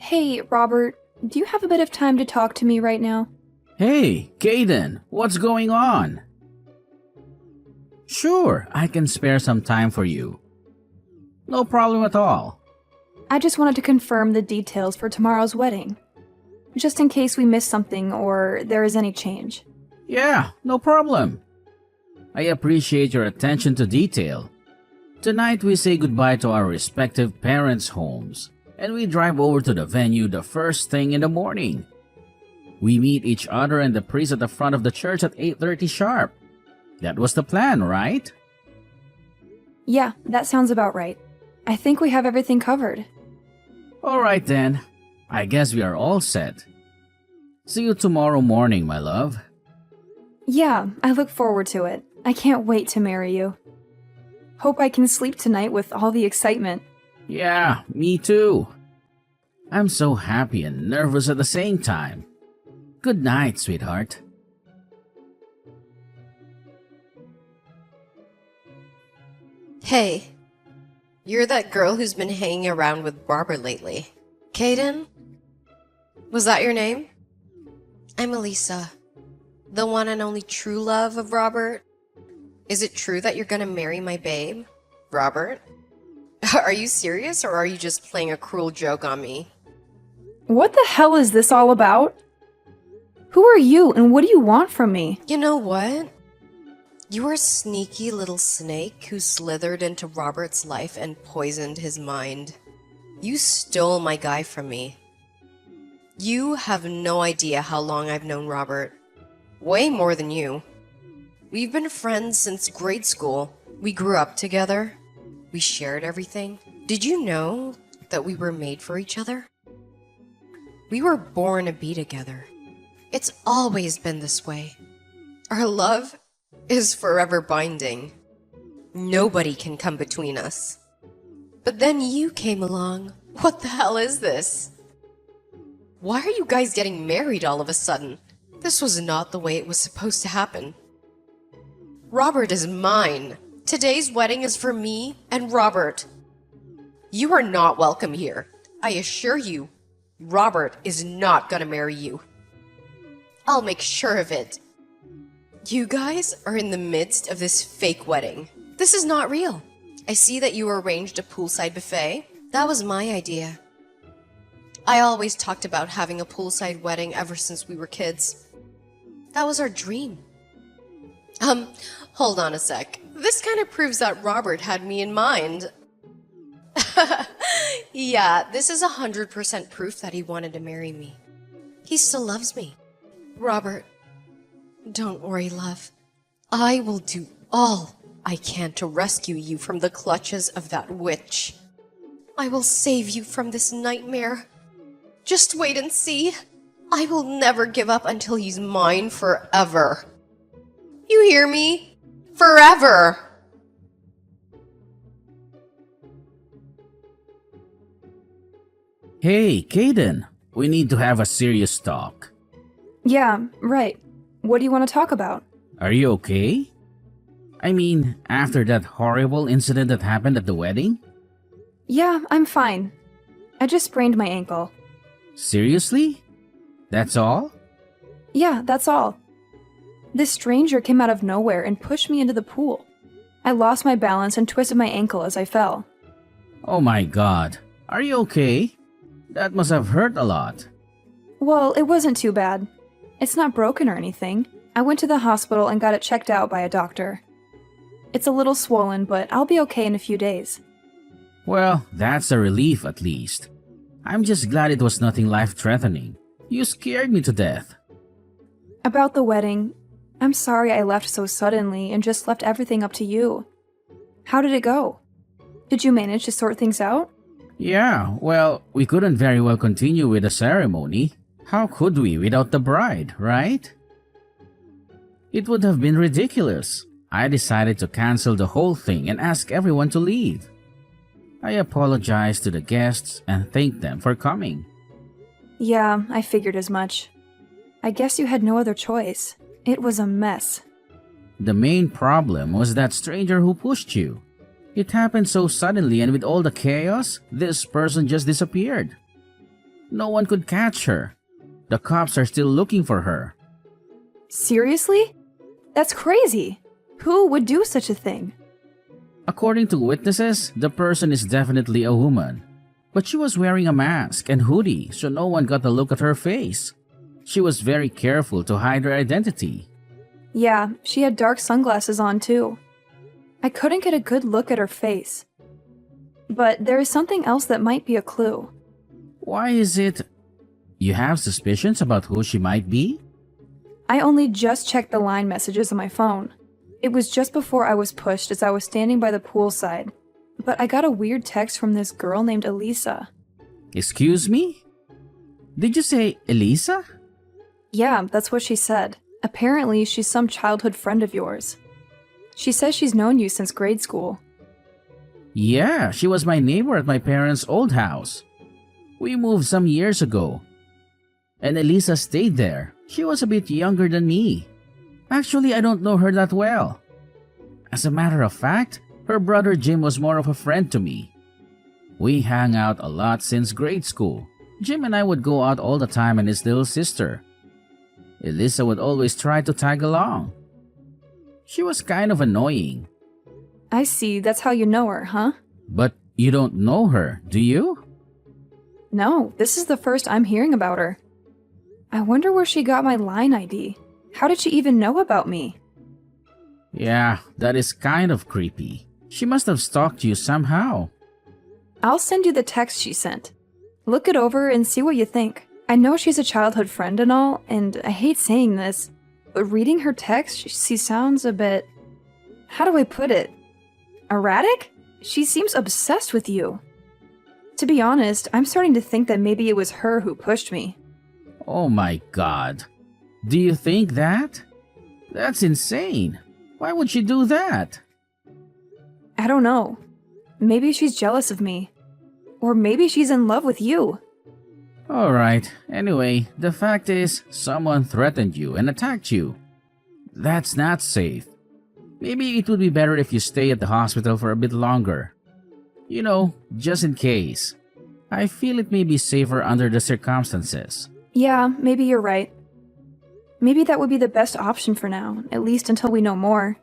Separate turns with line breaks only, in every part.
Hey, Robert, do you have a bit of time to talk to me right now?
Hey, Caden, what's going on? Sure, I can spare some time for you. No problem at all.
I just wanted to confirm the details for tomorrow's wedding, just in case we miss something or there is any change.
Yeah, no problem. I appreciate your attention to detail. Tonight we say goodbye to our respective parents' homes, and we drive over to the venue the first thing in the morning. We meet each other and the priest at the front of the church at 8:30 sharp. That was the plan, right?
Yeah, that sounds about right. I think we have everything covered.
Alright then, I guess we are all set. See you tomorrow morning, my love.
Yeah, I look forward to it. I can't wait to marry you. Hope I can sleep tonight with all the excitement.
Yeah, me too. I'm so happy and nervous at the same time. Good night, sweetheart.
Hey, you're that girl who's been hanging around with Robert lately. Kaden? Was that your name? I'm Elisa, the one and only true love of Robert. Is it true that you're gonna marry my babe, Robert? Are you serious or are you just playing a cruel joke on me?
What the hell is this all about? Who are you and what do you want from me?
You know what? You are a sneaky little snake who slithered into Robert's life and poisoned his mind. You stole my guy from me. You have no idea how long I've known Robert. Way more than you. We've been friends since grade school. We grew up together. We shared everything. Did you know that we were made for each other? We were born to be together. It's always been this way. Our love is forever binding. Nobody can come between us. But then you came along. What the hell is this? Why are you guys getting married all of a sudden? This was not the way it was supposed to happen. Robert is mine. Today's wedding is for me and Robert. You are not welcome here. I assure you, Robert is not gonna marry you. I'll make sure of it. You guys are in the midst of this fake wedding. This is not real. I see that you arranged a poolside buffet. That was my idea. I always talked about having a poolside wedding ever since we were kids. That was our dream. Hold on a sec. This kind of proves that Robert had me in mind. Yeah, this is 100% proof that he wanted to marry me. He still loves me. Robert, don't worry, love. I will do all I can to rescue you from the clutches of that witch. I will save you from this nightmare. Just wait and see. I will never give up until he's mine forever. You hear me? Forever!
Hey, Caden, we need to have a serious talk.
Yeah, right. What do you want to talk about?
Are you okay? I mean, after that horrible incident that happened at the wedding?
Yeah, I'm fine. I just sprained my ankle.
Seriously? That's all?
Yeah, that's all. This stranger came out of nowhere and pushed me into the pool. I lost my balance and twisted my ankle as I fell.
Oh my god. Are you okay? That must have hurt a lot.
Well, it wasn't too bad. It's not broken or anything. I went to the hospital and got it checked out by a doctor. It's a little swollen, but I'll be okay in a few days.
Well, that's a relief at least. I'm just glad it was nothing life-threatening. You scared me to death.
About the wedding, I'm sorry I left so suddenly and just left everything up to you. How did it go? Did you manage to sort things out?
Yeah, well, we couldn't very well continue with the ceremony. How could we without the bride, right? It would have been ridiculous. I decided to cancel the whole thing and ask everyone to leave. I apologized to the guests and thanked them for coming.
Yeah, I figured as much. I guess you had no other choice. It was a mess.
The main problem was that stranger who pushed you. It happened so suddenly, and with all the chaos, this person just disappeared. No one could catch her. The cops are still looking for her.
Seriously? That's crazy. Who would do such a thing?
According to witnesses, the person is definitely a woman. But she was wearing a mask and hoodie, so no one got a look at her face. She was very careful to hide her identity.
Yeah, she had dark sunglasses on too. I couldn't get a good look at her face. But there is something else that might be a clue.
Why is it you have suspicions about who she might be?
I only just checked the line messages on my phone. It was just before I was pushed as I was standing by the poolside. But I got a weird text from this girl named Elisa.
Excuse me? Did you say Elisa?
Yeah, that's what she said. Apparently, she's some childhood friend of yours. She says she's known you since grade school.
Yeah, she was my neighbor at my parents' old house. We moved some years ago. And Elisa stayed there. She was a bit younger than me. Actually, I don't know her that well. As a matter of fact, her brother Jim was more of a friend to me. We hung out a lot since grade school. Jim and I would go out all the time, and his little sister, Elisa, would always try to tag along. She was kind of annoying.
I see, that's how you know her, huh?
But you don't know her, do you?
No, this is the first I'm hearing about her. I wonder where she got my line ID. How did she even know about me?
Yeah, that is kind of creepy. She must have stalked you somehow.
I'll send you the text she sent. Look it over and see what you think. I know she's a childhood friend and all, and I hate saying this, but reading her text, she sounds a bit... How do I put it? Erratic? She seems obsessed with you. To be honest, I'm starting to think that maybe it was her who pushed me.
Oh my god. Do you think that? That's insane. Why would she do that?
I don't know. Maybe she's jealous of me. Or maybe she's in love with you.
Alright, anyway, the fact is, someone threatened you and attacked you. That's not safe. Maybe it would be better if you stay at the hospital for a bit longer. You know, just in case. I feel it may be safer under the circumstances.
Yeah, maybe you're right. Maybe that would be the best option for now, at least until we know more.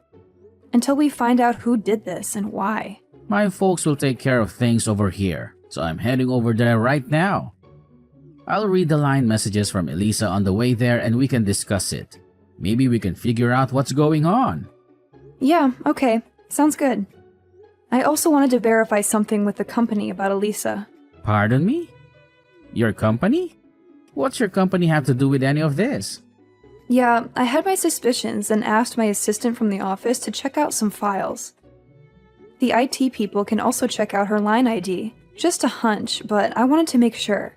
Until we find out who did this and why.
My folks will take care of things over here, so I'm heading over there right now. I'll read the line messages from Elisa on the way there and we can discuss it. Maybe we can figure out what's going on.
Yeah, okay. Sounds good. I also wanted to verify something with the company about Elisa.
Pardon me? Your company? What's your company have to do with any of this?
Yeah, I had my suspicions and asked my assistant from the office to check out some files. The IT people can also check out her line ID. Just a hunch, but I wanted to make sure.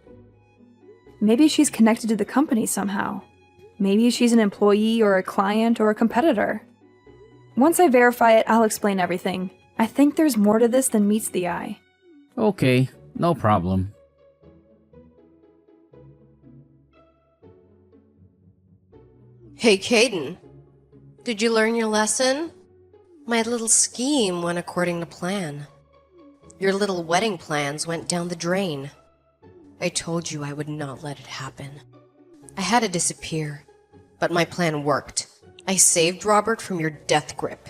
Maybe she's connected to the company somehow. Maybe she's an employee or a client or a competitor. Once I verify it, I'll explain everything. I think there's more to this than meets the eye.
Okay, no problem.
Hey, Caden. Did you learn your lesson? My little scheme went according to plan. Your little wedding plans went down the drain. I told you I would not let it happen. I had to disappear, but my plan worked. I saved Robert from your death grip.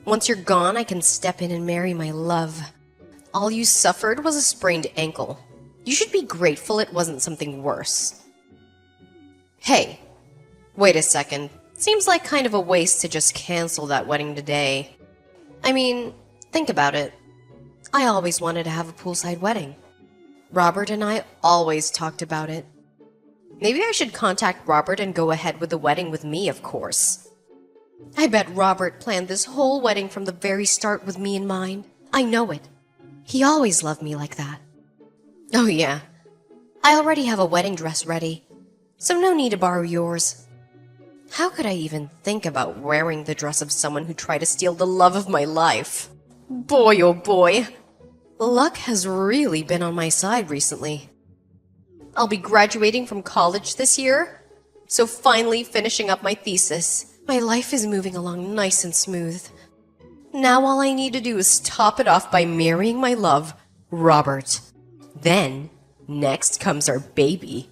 Once you're gone, I can step in and marry my love. All you suffered was a sprained ankle. You should be grateful it wasn't something worse. Hey, wait a second. Seems like kind of a waste to just cancel that wedding today. I mean, think about it. I always wanted to have a poolside wedding. Robert and I always talked about it. Maybe I should contact Robert and go ahead with the wedding with me, of course. I bet Robert planned this whole wedding from the very start with me in mind. I know it. He always loved me like that. Oh yeah, I already have a wedding dress ready, so no need to borrow yours. How could I even think about wearing the dress of someone who tried to steal the love of my life? Boy, oh boy. Luck has really been on my side recently. I'll be graduating from college this year, so finally finishing up my thesis. My life is moving along nice and smooth. Now all I need to do is top it off by marrying my love, Robert. Then, Next comes our baby.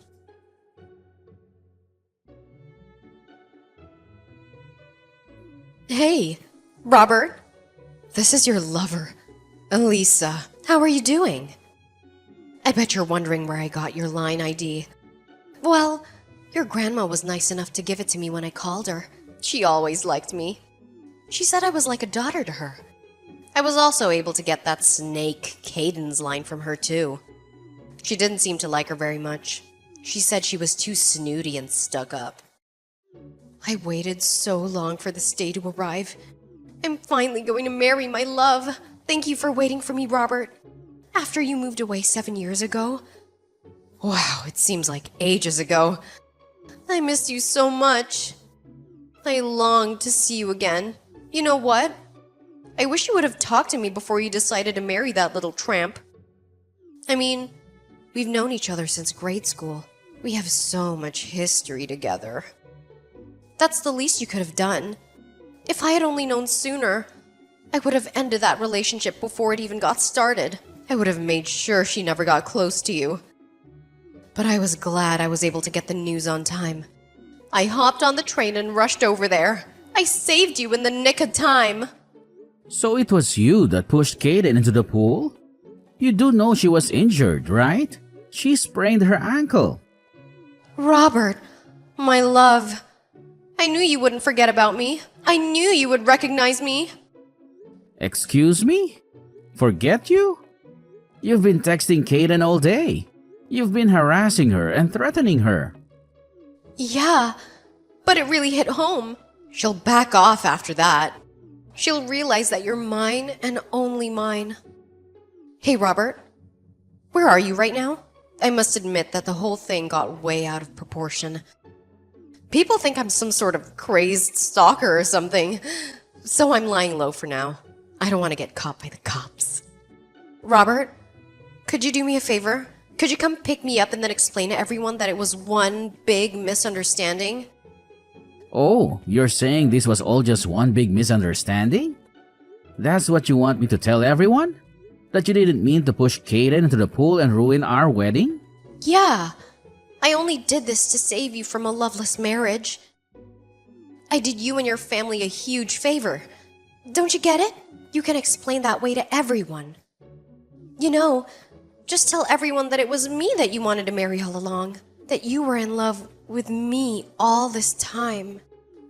Hey, Robert. This is your lover, Elisa. How are you doing? I bet you're wondering where I got your line ID. Well, your grandma was nice enough to give it to me when I called her. She always liked me. She said I was like a daughter to her. I was also able to get that snake Caden's line from her too. She didn't seem to like her very much. She said she was too snooty and stuck up. I waited so long for this day to arrive. I'm finally going to marry my love. Thank you for waiting for me, Robert. After you moved away 7 years ago. Wow, it seems like ages ago. I missed you so much. I longed to see you again. You know what? I wish you would have talked to me before you decided to marry that little tramp. I mean, we've known each other since grade school. We have so much history together. That's the least you could have done. If I had only known sooner, I would have ended that relationship before it even got started. I would have made sure she never got close to you. But I was glad I was able to get the news on time. I hopped on the train and rushed over there. I saved you in the nick of time.
So it was you that pushed Kaden into the pool? You do know she was injured, right? She sprained her ankle.
Robert, my love. I knew you wouldn't forget about me. I knew you would recognize me.
Excuse me? Forget you? You've been texting Kaden all day. You've been harassing her and threatening her.
Yeah, but it really hit home. She'll back off after that. She'll realize that you're mine and only mine. Hey, Robert. Where are you right now? I must admit that the whole thing got way out of proportion. People think I'm some sort of crazed stalker or something, so I'm lying low for now. I don't want to get caught by the cops. Robert, could you do me a favor? Could you come pick me up and then explain to everyone that it was one big misunderstanding?
Oh, you're saying this was all just one big misunderstanding? That's what you want me to tell everyone? That you didn't mean to push Kaden into the pool and ruin our wedding?
Yeah. I only did this to save you from a loveless marriage. I did you and your family a huge favor. Don't you get it? You can explain that way to everyone. You know, just tell everyone that it was me that you wanted to marry all along. That you were in love with me all this time.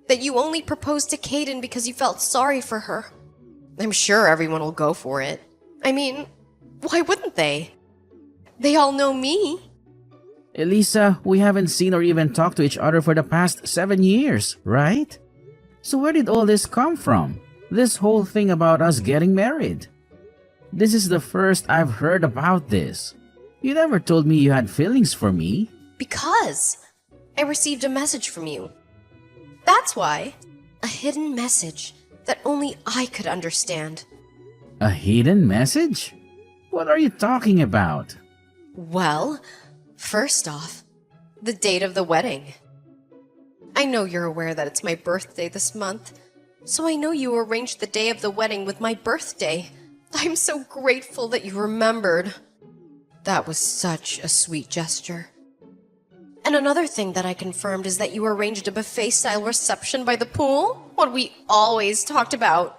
That you only proposed to Kaden because you felt sorry for her. I'm sure everyone will go for it. I mean, why wouldn't they? They all know me.
Elisa, we haven't seen or even talked to each other for the past 7 years, right? So where did all this come from? This whole thing about us getting married? This is the first I've heard about this. You never told me you had feelings for me.
Because I received a message from you. That's why. A hidden message that only I could understand.
A hidden message? What are you talking about?
Well, first off, the date of the wedding. I know you're aware that it's my birthday this month, so I know you arranged the day of the wedding with my birthday. I'm so grateful that you remembered. That was such a sweet gesture. And another thing that I confirmed is that you arranged a buffet-style reception by the pool. What we always talked about.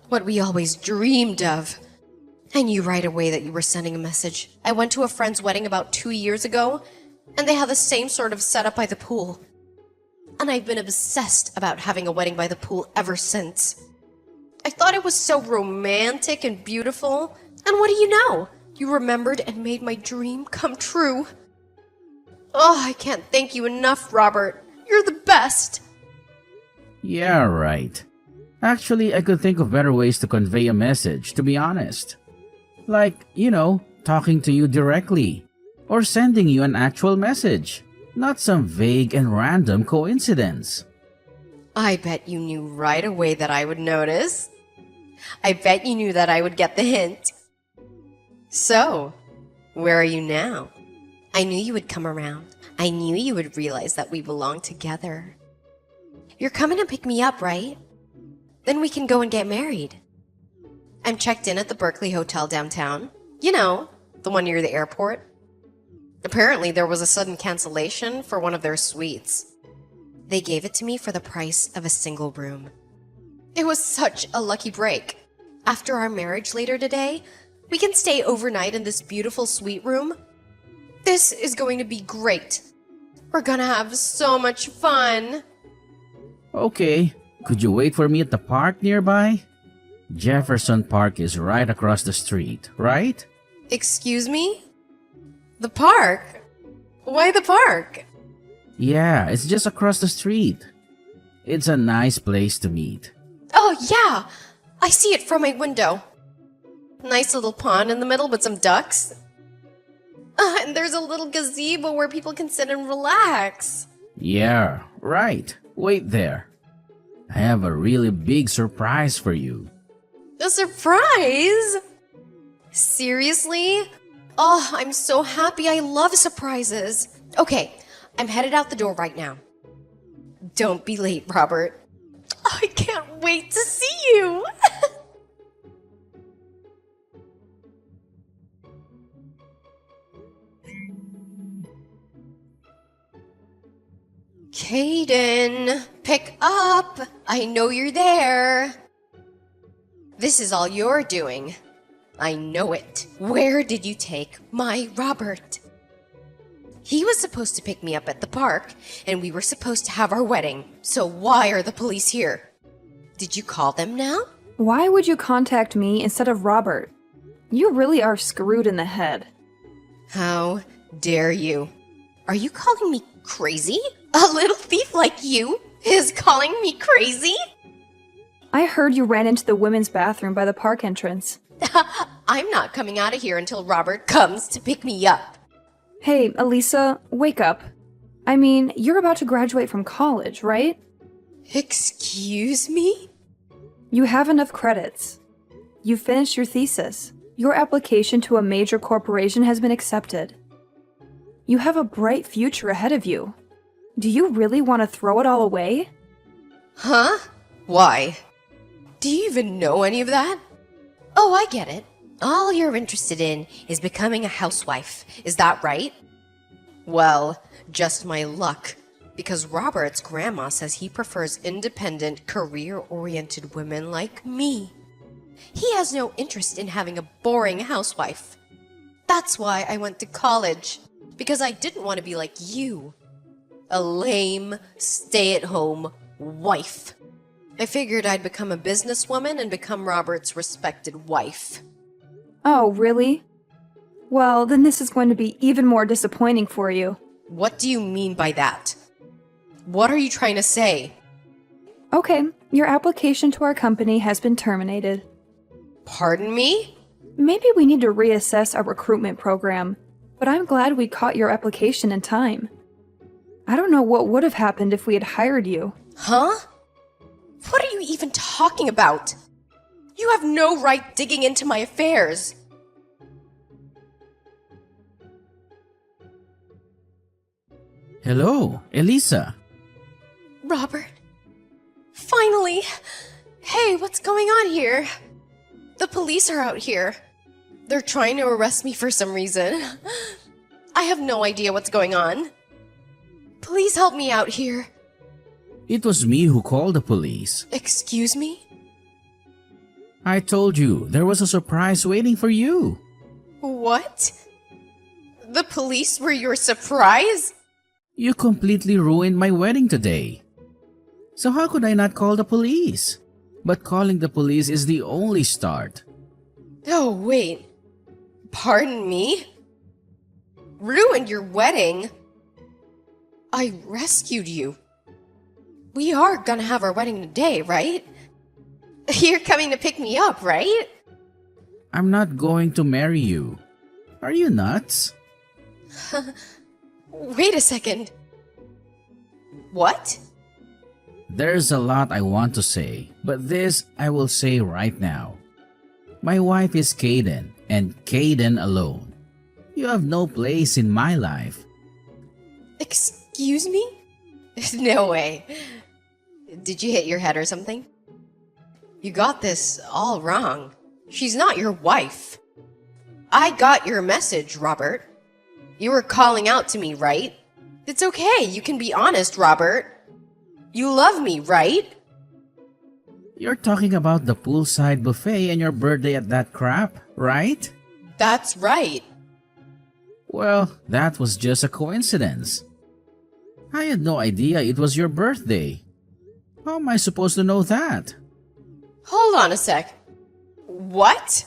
What we always dreamed of. I knew right away that you were sending a message. I went to a friend's wedding about 2 years ago, and they had the same sort of setup by the pool. And I've been obsessed about having a wedding by the pool ever since. I thought it was so romantic and beautiful. And what do you know? You remembered and made my dream come true. Oh, I can't thank you enough, Robert. You're the best.
Yeah, right. Actually, I could think of better ways to convey a message, to be honest. Like, talking to you directly. Or sending you an actual message. Not some vague and random coincidence.
I bet you knew right away that I would notice. I bet you knew that I would get the hint. So, where are you now? I knew you would come around. I knew you would realize that we belong together. You're coming to pick me up, right? Then we can go and get married. I'm checked in at the Berkeley Hotel downtown. You know, the one near the airport. Apparently, there was a sudden cancellation for one of their suites. They gave it to me for the price of a single room. It was such a lucky break. After our marriage later today, we can stay overnight in this beautiful suite room. This is going to be great. We're gonna have so much fun.
Okay, could you wait for me at the park nearby? Jefferson Park is right across the street, right?
Excuse me? The park? Why the park?
Yeah, it's just across the street. It's a nice place to meet.
Oh, yeah! I see it from my window. Nice little pond in the middle with some ducks. And there's a little gazebo where people can sit and relax.
Yeah, right. Wait there. I have a really big surprise for you.
A surprise? Seriously? Oh, I'm so happy. I love surprises. Okay, I'm headed out the door right now. Don't be late, Robert. I can't wait to see you. Caden, pick up. I know you're there. This is all you're doing. I know it. Where did you take my Robert? He was supposed to pick me up at the park, and we were supposed to have our wedding. So why are the police here? Did you call them now?
Why would you contact me instead of Robert? You really are screwed in the head.
How dare you? Are you calling me crazy? A little thief like you is calling me crazy?
I heard you ran into the women's bathroom by the park entrance.
I'm not coming out of here until Robert comes to pick me up.
Hey, Elisa, wake up. I mean, you're about to graduate from college, right?
Excuse me?
You have enough credits. You finished your thesis. Your application to a major corporation has been accepted. You have a bright future ahead of you. Do you really want to throw it all away?
Huh? Why? Do you even know any of that? Oh, I get it. All you're interested in is becoming a housewife. Is that right? Well, just my luck. Because Robert's grandma says he prefers independent, career-oriented women like me. He has no interest in having a boring housewife. That's why I went to college. Because I didn't want to be like you. A lame, stay-at-home wife. I figured I'd become a businesswoman and become Robert's respected wife.
Oh, really? Well, then this is going to be even more disappointing for you.
What do you mean by that? What are you trying to say?
Okay, your application to our company has been terminated.
Pardon me?
Maybe we need to reassess our recruitment program, but I'm glad we caught your application in time. I don't know what would have happened if we had hired you.
Huh? What are you even talking about? You have no right digging into my affairs.
Hello, Elisa.
Robert. Finally. Hey, what's going on here? The police are out here. They're trying to arrest me for some reason. I have no idea what's going on. Please help me out here.
It was me who called the police.
Excuse me?
I told you there was a surprise waiting for you.
What? The police were your surprise?
You completely ruined my wedding today. So how could I not call the police? But calling the police is the only start.
Oh, wait. Pardon me? Ruined your wedding? I rescued you. We are gonna have our wedding today, right? You're coming to pick me up, right?
I'm not going to marry you. Are you nuts?
Wait a second. What?
There's a lot I want to say, but this I will say right now. My wife is Caden, and Caden alone. You have no place in my life.
Excuse me? No way. Did you hit your head or something? You got this all wrong. She's not your wife. I got your message, Robert. You were calling out to me, right? It's okay, you can be honest, Robert. You love me, right?
You're talking about the poolside buffet and your birthday at that crap, right?
That's right.
Well, that was just a coincidence. I had no idea it was your birthday. How am I supposed to know that?
Hold on a sec. What?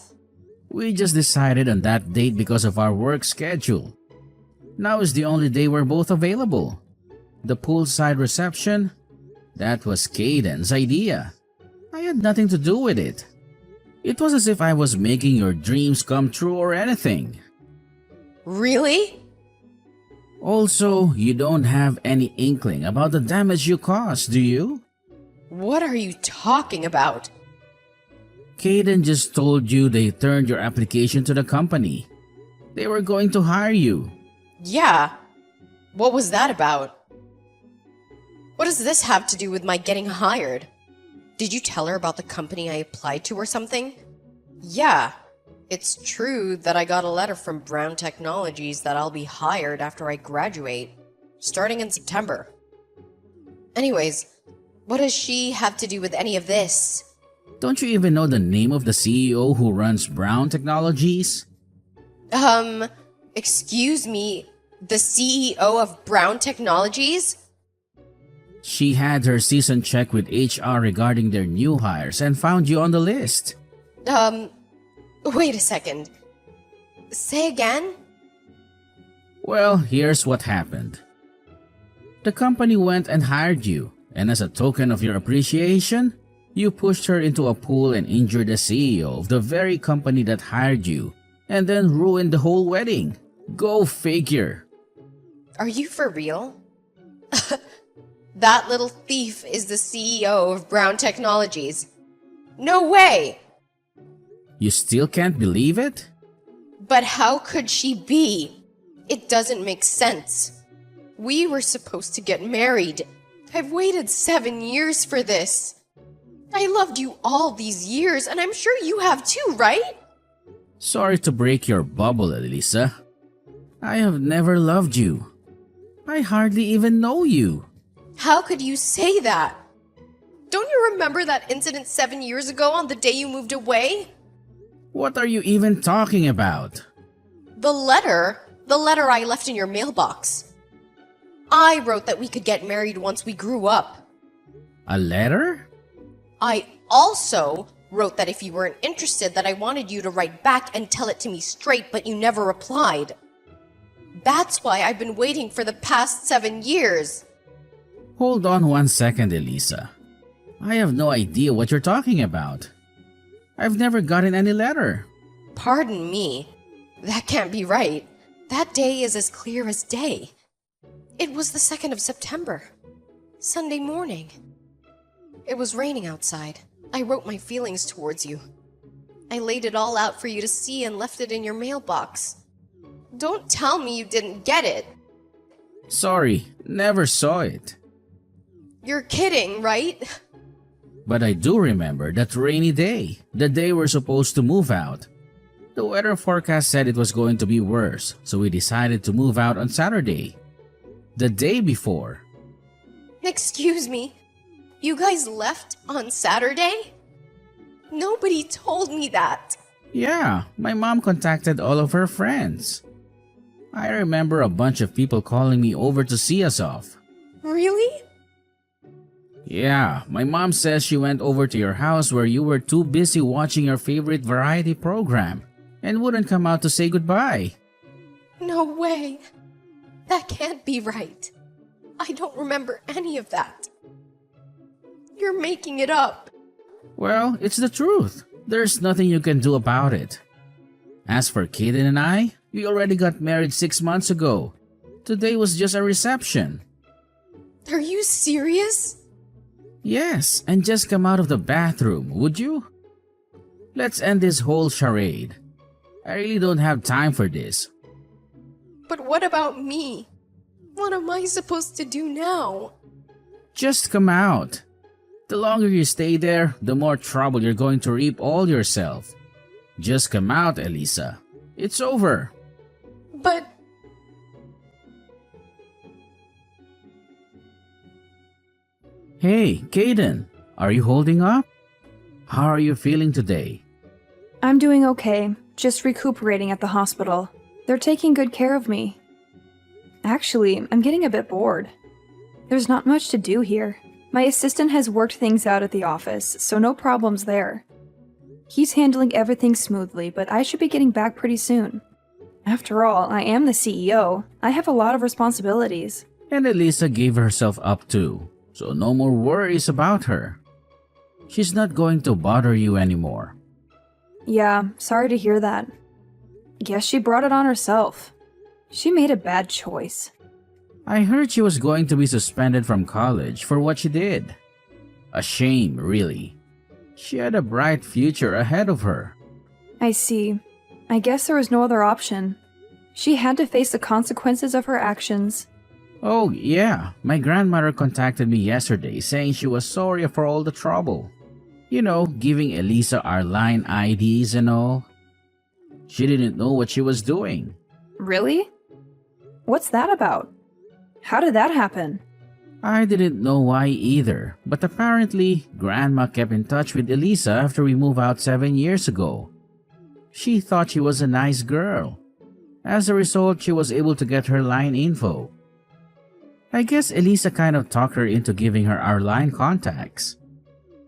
We just decided on that date because of our work schedule. Now is the only day we're both available. The poolside reception? That was Caden's idea. I had nothing to do with it. It was as if I was making your dreams come true or anything.
Really?
Also, you don't have any inkling about the damage you caused, do you?
What are you talking about?
Caden just told you they turned your application to the company. They were going to hire you.
Yeah. What was that about? What does this have to do with my getting hired? Did you tell her about the company I applied to or something? Yeah. It's true that I got a letter from Brown Technologies that I'll be hired after I graduate, starting in September. Anyways, what does she have to do with any of this?
Don't you even know the name of the CEO who runs Brown Technologies?
Excuse me, the CEO of Brown Technologies?
She had her season check with HR regarding their new hires and found you on the list.
Wait a second. Say again?
Well, here's what happened. The company went and hired you, and as a token of your appreciation, you pushed her into a pool and injured the CEO of the very company that hired you, and then ruined the whole wedding. Go figure.
Are you for real? That little thief is the CEO of Brown Technologies. No way!
You still can't believe it?
But how could she be? It doesn't make sense. We were supposed to get married. I've waited 7 years for this. I loved you all these years, and I'm sure you have too, right?
Sorry to break your bubble, Elisa. I have never loved you. I hardly even know you.
How could you say that? Don't you remember that incident 7 years ago on the day you moved away?
What are you even talking about?
The letter I left in your mailbox. I wrote that we could get married once we grew up.
A letter?
I also wrote that if you weren't interested, that I wanted you to write back and tell it to me straight, but you never replied. That's why I've been waiting for the past 7 years.
Hold on 1 second, Elisa. I have no idea what you're talking about. I've never gotten any letter.
Pardon me. That can't be right. That day is as clear as day. It was the 2nd of September. Sunday morning. It was raining outside. I wrote my feelings towards you. I laid it all out for you to see and left it in your mailbox. Don't tell me you didn't get it.
Sorry, never saw it.
You're kidding, right?
But I do remember that rainy day, the day we're supposed to move out. The weather forecast said it was going to be worse, so we decided to move out on Saturday. The day before.
Excuse me. You guys left on Saturday? Nobody told me that.
Yeah, my mom contacted all of her friends. I remember a bunch of people calling me over to see us off.
Really?
Yeah, my mom says she went over to your house where you were too busy watching your favorite variety program and wouldn't come out to say goodbye.
No way. That can't be right. I don't remember any of that. You're making it up.
Well, it's the truth. There's nothing you can do about it. As for Kaden and I, we already got married 6 months ago. Today was just a reception.
Are you serious?
Yes, and just come out of the bathroom, would you? Let's end this whole charade. I really don't have time for this.
But what about me? What am I supposed to do now?
Just come out. The longer you stay there, the more trouble you're going to reap all yourself. Just come out, Elisa. It's over.
But
Hey, Kaden, are you holding up? How are you feeling today?
I'm doing okay, just recuperating at the hospital. They're taking good care of me. Actually, I'm getting a bit bored. There's not much to do here. My assistant has worked things out at the office, so no problems there. He's handling everything smoothly, but I should be getting back pretty soon. After all, I am the CEO. I have a lot of responsibilities.
And Elisa gave herself up too, so no more worries about her. She's not going to bother you anymore.
Yeah, sorry to hear that. Guess she brought it on herself. She made a bad choice.
I heard she was going to be suspended from college for what she did. A shame, really. She had a bright future ahead of her.
I see. I guess there was no other option. She had to face the consequences of her actions.
Oh, yeah. My grandmother contacted me yesterday saying she was sorry for all the trouble. You know, giving Elisa our line IDs and all. She didn't know what she was doing.
Really? What's that about? How did that happen?
I didn't know why either, but apparently, Grandma kept in touch with Elisa after we moved out 7 years ago. She thought she was a nice girl. As a result, she was able to get her line info. I guess Elisa kind of talked her into giving her our line contacts.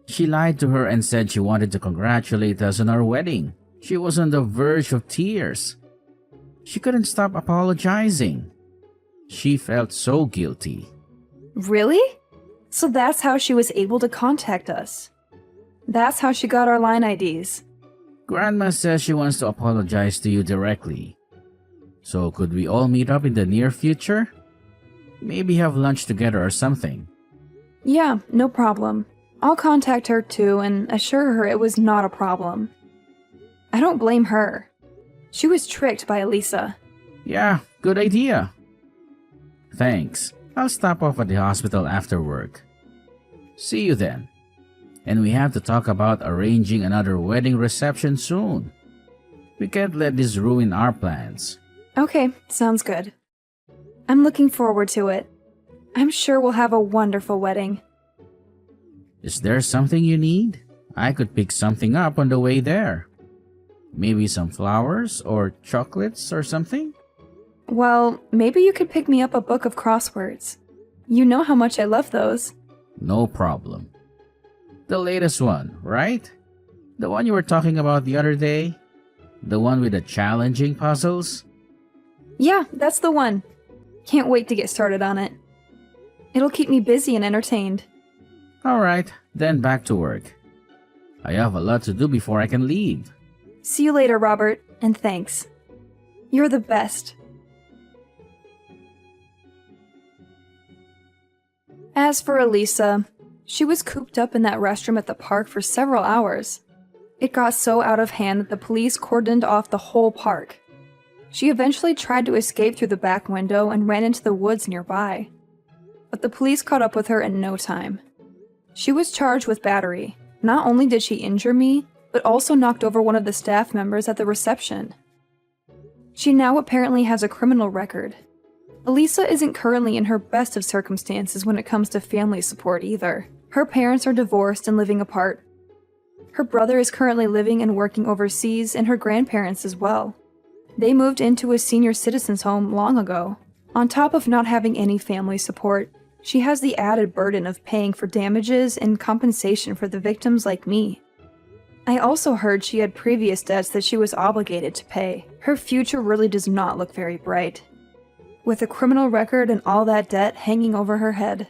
She lied to her and said she wanted to congratulate us on our wedding. She was on the verge of tears. She couldn't stop apologizing. She felt so guilty.
Really? So that's how she was able to contact us. That's how she got our line IDs.
Grandma says she wants to apologize to you directly. So could we all meet up in the near future? Maybe have lunch together or something.
Yeah, no problem. I'll contact her too and assure her it was not a problem. I don't blame her. She was tricked by Elisa.
Yeah, good idea. Thanks. I'll stop off at the hospital after work. See you then. And we have to talk about arranging another wedding reception soon. We can't let this ruin our plans.
Okay, sounds good. I'm looking forward to it. I'm sure we'll have a wonderful wedding.
Is there something you need? I could pick something up on the way there. Maybe some flowers or chocolates or something?
Well, maybe you could pick me up a book of crosswords. You know how much I love those.
No problem. The latest one, right? The one you were talking about the other day? The one with the challenging puzzles?
Yeah, that's the one. Can't wait to get started on it. It'll keep me busy and entertained.
Alright, then back to work. I have a lot to do before I can leave.
See you later, Robert, and thanks. You're the best. As for Elisa, she was cooped up in that restroom at the park for several hours. It got so out of hand that the police cordoned off the whole park. She eventually tried to escape through the back window and ran into the woods nearby. But the police caught up with her in no time. She was charged with battery. Not only did she injure me, but also knocked over one of the staff members at the reception. She now apparently has a criminal record. Elisa isn't currently in her best of circumstances when it comes to family support either. Her parents are divorced and living apart. Her brother is currently living and working overseas, and her grandparents as well. They moved into a senior citizens home long ago. On top of not having any family support, she has the added burden of paying for damages and compensation for the victims like me. I also heard she had previous debts that she was obligated to pay. Her future really does not look very bright. With a criminal record and all that debt hanging over her head,